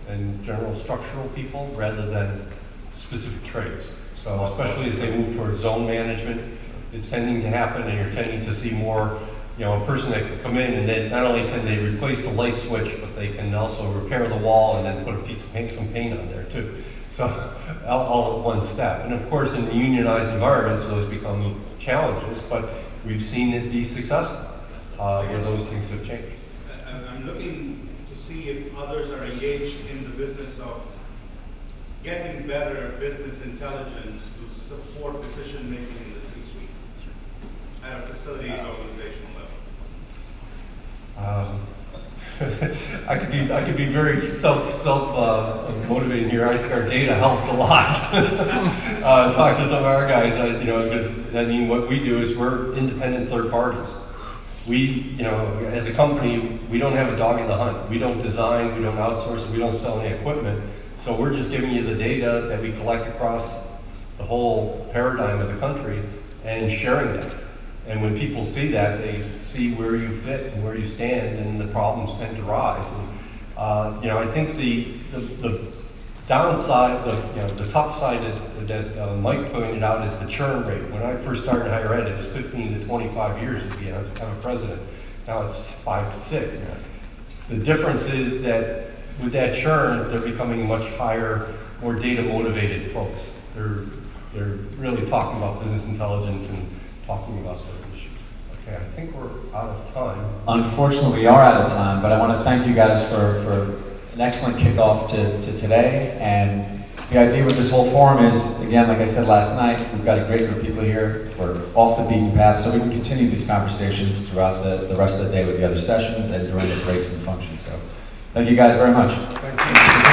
[SPEAKER 1] and general structural people rather than specific trades. So especially as they move towards zone management, it's tending to happen, and you're tending to see more, a person that can come in and then not only can they replace the light switch, but they can also repair the wall and then put a piece of paint, some paint on there too. So all at one step. And of course, in the unionized environments, those become challenges, but we've seen it be successful where those things have changed.
[SPEAKER 8] I'm looking to see if others are engaged in the business of getting better business intelligence to support decision making in the C-suite at a facilities organizational level.
[SPEAKER 1] I could be very self motivating here. I think our data helps a lot. Talk to some of our guys, because what we do is we're independent third parties. We, as a company, we don't have a dog in the hunt. We don't design, we don't outsource, we don't sell any equipment. So we're just giving you the data that we collect across the whole paradigm of the country and sharing that. And when people see that, they see where you fit and where you stand, and the problems tend to rise. And, I think the downside, the tough side that Mike pointed out is the churn rate. When I first started in higher ed, it was 15 to 25 years to be a president. Now it's 5 to 6. The difference is that with that churn, they're becoming much higher, more data motivated folks. They're really talking about business intelligence and talking about those issues. Okay, I think we're out of time.
[SPEAKER 9] Unfortunately, we are out of time, but I want to thank you guys for an excellent kickoff to today. And the idea with this whole forum is, again, like I said last night, we've got a great group of people here. We're off the beaten path, so we can continue these conversations throughout the rest of the day with the other sessions and during the breaks and functions. So thank you guys very much.
[SPEAKER 1] Thank you.